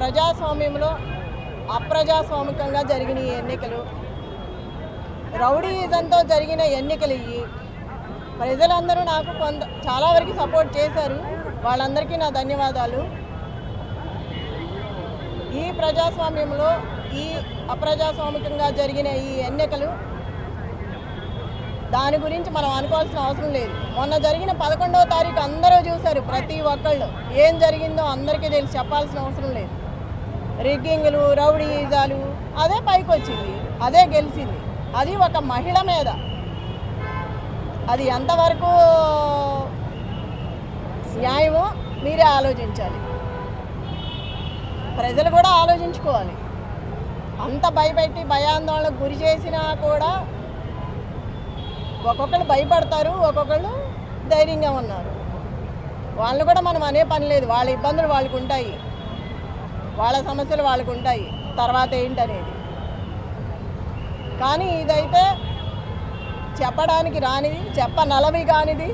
ప్రజాస్వామ్యంలో అప్రజాస్వామికంగా జరిగిన ఈ ఎన్నికలు, రౌడీయిజంతో జరిగిన ఎన్నికలు ఇవి. ప్రజలందరూ నాకు చాలా వరకు సపోర్ట్ చేశారు. వాళ్ళందరికీ నా ధన్యవాదాలు. ఈ ప్రజాస్వామ్యంలో ఈ అప్రజాస్వామికంగా జరిగిన ఈ ఎన్నికలు దాని గురించి మనం అనుకోవాల్సిన అవసరం లేదు. మొన్న జరిగిన 11వ తారీఖు అందరూ చూశారు. ప్రతి ఒక్కళ్ళు ఏం జరిగిందో అందరికీ తెలిసి చెప్పాల్సిన అవసరం లేదు. రిగ్గింగ్లు, రౌడీయిజాలు అదే పైకి వచ్చింది, అదే గెలిచింది. అది ఒక మహిళ మీద. అది ఎంతవరకు న్యాయమో మీరే ఆలోచించాలి. ప్రజలు కూడా ఆలోచించుకోవాలి. అంత భయపెట్టి భయాందోళనకు గురి చేసినా కూడా ఒక్కొక్కళ్ళు భయపడతారు, ఒక్కొక్కళ్ళు ధైర్యంగా ఉన్నారు. వాళ్ళు కూడా మనం అనే పని లేదు. వాళ్ళ ఇబ్బందులు వాళ్ళకు ఉంటాయి, వాళ్ళ సమస్యలు వాళ్ళకు ఉంటాయి. తర్వాత ఏంటనేది కానీ ఇదైతే చెప్పడానికి రానిది, చెప్పనలవి కానిది,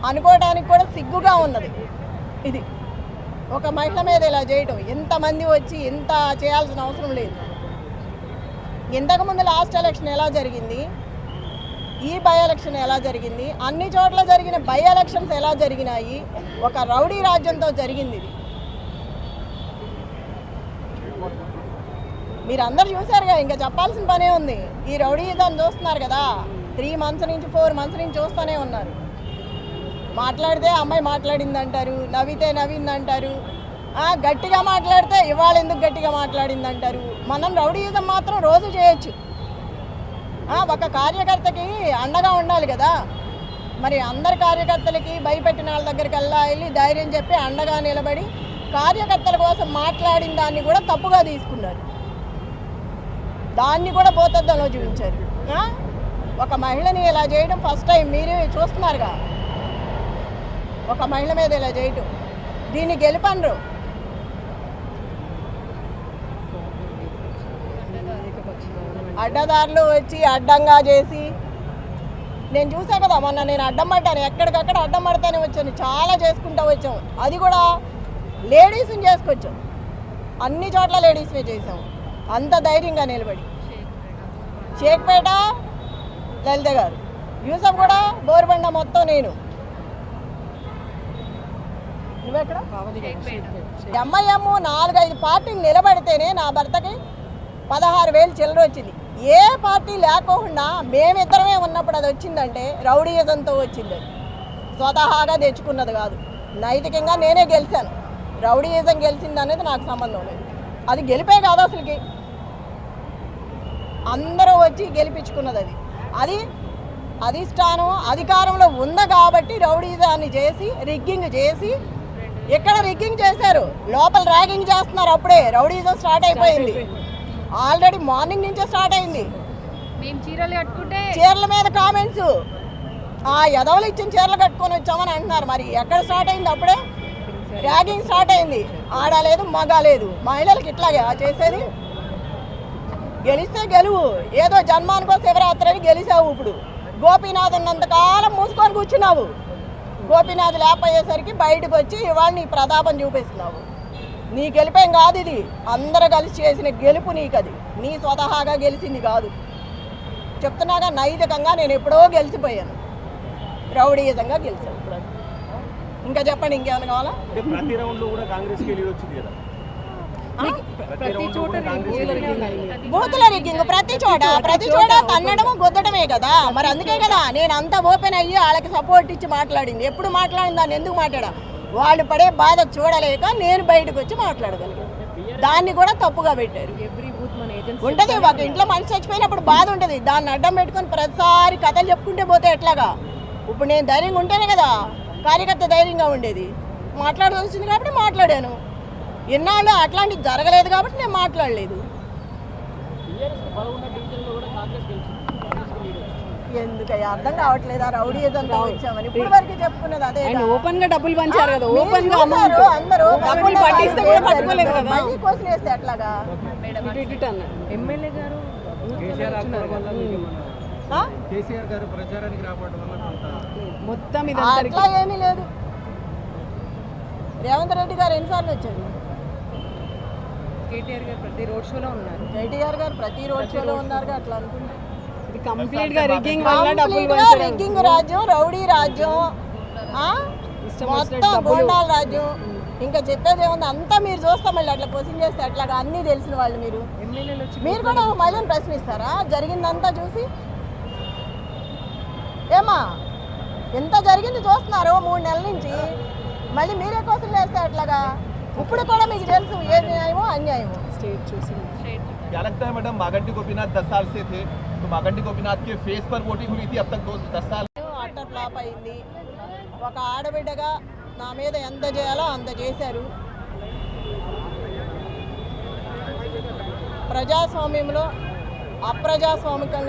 అనుకోవడానికి కూడా సిగ్గుగా ఉన్నది. ఇది ఒక మహిళ మీద ఇలా చేయటం, ఎంతమంది వచ్చి ఇంత చేయాల్సిన అవసరం లేదు. ఇంతకుముందు లాస్ట్ ఎలక్షన్ ఎలా జరిగింది, ఈ బై ఎలక్షన్ ఎలా జరిగింది, అన్ని చోట్ల జరిగిన బై ఎలక్షన్స్ ఎలా జరిగినాయి, ఒక రౌడీ రాజ్యంతో జరిగింది ఇది. మీరు అందరు చూసారుగా, ఇంకా చెప్పాల్సిన పనే ఉంది. ఈ రౌడీయిజాన్ని చూస్తున్నారు కదా, 3 months నుంచి 4 months నుంచి చూస్తూనే ఉన్నారు. మాట్లాడితే అమ్మాయి మాట్లాడింది అంటారు, నవ్వితే నవ్వింది అంటారు, గట్టిగా మాట్లాడితే ఇవాళ ఎందుకు గట్టిగా మాట్లాడింది అంటారు. మనం రౌడీయిజం మాత్రం రోజు చేయొచ్చు. ఒక కార్యకర్తకి అండగా ఉండాలి కదా. మరి అందరి కార్యకర్తలకి భయపెట్టిన వాళ్ళ దగ్గరికి వెళ్ళి ధైర్యం చెప్పి అండగా నిలబడి కార్యకర్తల కోసం మాట్లాడిన దాన్ని కూడా తప్పుగా తీసుకున్నారు. దాన్ని కూడా భూతద్దంలో చూపించారు. ఒక మహిళని ఇలా చేయడం ఫస్ట్ టైం మీరే చూస్తున్నారుగా. ఒక మహిళ మీద ఇలా చేయటం, దీన్ని గెలుపనరు. అడ్డదారులు వచ్చి అడ్డంగా చేసి, నేను చూసా కదా మొన్న, నేను అడ్డం పడ్డాను, ఎక్కడికక్కడ అడ్డం పడతానే వచ్చాను, చాలా చేసుకుంటూ వచ్చాము. అది కూడా లేడీస్ని చేసుకొచ్చాం, అన్ని చోట్ల లేడీస్నే చేసాము. అంత ధైర్యంగా నిలబడి షేక్పేట లలిత గారు, యూసఫ్ కూడా బోరుబండ మొత్తం నేను. నువ్వెక్కడ? ఎంఐఎం 4-5 పార్టీలు నిలబడితేనే నా భర్తకి 16,000 చిల్లర వచ్చింది. ఏ పార్టీ లేకుండా మేమిద్దరమే ఉన్నప్పుడు అది వచ్చిందంటే రౌడీయిజంతో వచ్చింది. స్వతహాగా తెచ్చుకున్నది కాదు. నైతికంగా నేనే గెలిచాను. రౌడీయిజం గెలిచింది అనేది నాకు సంబంధం లేదు. అది గెలిపే కాదు అసలుకి, అందరూ వచ్చి గెలిపించుకున్నది. అది అధిష్టానం అధికారంలో ఉంది కాబట్టి రౌడీజాన్ని చేసి రిగ్గింగ్ చేసి, ఎక్కడ రిగ్గింగ్ చేశారు, లోపల ర్యాగింగ్ చేస్తున్నారు. అప్పుడే రౌడీజం స్టార్ట్ అయిపోయింది. ఆల్రెడీ మార్నింగ్ నుంచే స్టార్ట్ అయింది. చీరల మీద కామెంట్స్, ఎదవలు ఇచ్చిన చీరలు కట్టుకొని వచ్చామని అంటున్నారు. మరి ఎక్కడ స్టార్ట్ అయింది? అప్పుడే ర్యాగింగ్ స్టార్ట్ అయింది. ఆడలేదు, మగ లేదు. మహిళలకు ఇట్లాగే చేసేది. గెలిస్తే గెలువు, ఏదో జన్మానికో శివరాత్రి గెలిచావు. ఇప్పుడు గోపీనాథ్ ఉన్నంతకాలం మూసుకొని కూర్చున్నావు. గోపీనాథ్ లేకపోయేసరికి బయటకు వచ్చి ఇవాళ నీ ప్రతాపం చూపిస్తున్నావు. నీ గెలిపేం కాదు ఇది, అందరూ కలిసి చేసిన గెలుపు నీకు. అది నీ స్వతహాగా గెలిచింది కాదు. చెప్తున్నాగా, నైతికంగా నేను ఎప్పుడో గెలిచిపోయాను, రౌడీయిజంగా గెలిచాను. ఇప్పుడు ఇంకా చెప్పండి, ఇంకేమైనా కావాలా? బూతుల రిగ్గింగ్ ప్రతి చోట తన్నడము గుద్దడమే కదా. మరి అందుకే కదా నేను అంత ఓపెన్ అయ్యి వాళ్ళకి సపోర్ట్ ఇచ్చి మాట్లాడింది. ఎప్పుడు మాట్లాడింది, దాన్ని ఎందుకు మాట్లాడా? వాళ్ళు పడే బాధ చూడలేక నేను బయటకు వచ్చి మాట్లాడగలిగాను. దాన్ని కూడా తప్పుగా పెట్టారు. ఉంటుంది, ఒక ఇంట్లో మనిషి చచ్చిపోయినప్పుడు బాధ ఉంటుంది. దాన్ని అడ్డం పెట్టుకొని ప్రతిసారి కథలు చెప్పుకుంటే పోతే ఎట్లాగా? ఇప్పుడు నేను ధైర్యంగా ఉంటేనే కదా కార్యకర్త ధైర్యంగా ఉండేది. మాట్లాడాల్సి వచ్చింది కాబట్టి మాట్లాడాను. ఎన్నాళ్ళు అట్లాంటివి జరగలేదు కాబట్టి నేను మాట్లాడలేదు. ఎందుకయ్యా అర్థం కావట్లేదా? రౌడీయిజంతో వచ్చామని ఇప్పుడు వరకు చెప్పుకున్నది అదే. ఓపెన్ గా డబ్బులు పంచారు కదా, ఓపెన్ గా అందరూ డబ్బులు పట్టిస్తే కూడా పట్టుకోలేదు కదా. మళ్ళీ కోసి వేస్తే ఎట్లాగా? ఎమ్మెల్యే గారు కేసీఆర్ గారు ప్రచారానికి రావడం వల్ల మొత్తం అట్లా ఏమీ లేదు. రేవంత్ రెడ్డి గారు ఎన్నిసార్లు వచ్చారు? కేటీఆర్ గారు ప్రతి రోడ్ షోలో ఉన్నారు. కేటీఆర్ గారు ప్రతి రోడ్ షోలో ఉన్నారు అట్లా అనుకుంటే ఇది కంప్లీట్ గా రిగ్గింగ్ వల్ల డబ్బులు కంప్లీట్గా పంచడం. రిగ్గింగ్ రాజ్యం, రౌడీ రాజ్యం, ఆ? ఇష్టం మొత్తం వచ్చినట్టు డబ్బులు. గోండాల రాజ్యం. ఇంకా చెప్పేది ఏముంది, అంతా మీరు చూస్తాం మళ్ళీ అట్లా క్వశ్చన్ చేస్తే అట్లాగా అన్నీ తెలిసిన వాళ్ళు మీరు ఎమ్మెల్యేలు వచ్చి మీరు కూడా ఒక మహిళను ప్రశ్నిస్తారా జరిగిందంతా చూసి? ఏమా ఎంత జరిగింది చూస్తున్నారు 3 నెలల నుంచి, మళ్ళీ మీరే క్వశ్చన్ చేస్తే అట్లాగా? ఇప్పుడు కూడా మీకు తెలుసు ఏది న్యాయమో అన్యాయమో. స్టేట్ చూసి क्या लगता है मैडम, मागंटी गोपीनाथ 10 साल से थे, तो मागंटी गोपीनाथ के फेस पर वोटिंग हुई थी, अब तक 10 साल అట్టర్ ఫ్లాప్ అయింది. ఒక ఆడబిడ్డగా నా మీద ఎంత చేయాలో అంత చేశారు. ప్రజాస్వామ్యంలో అప్రజాస్వామికంగా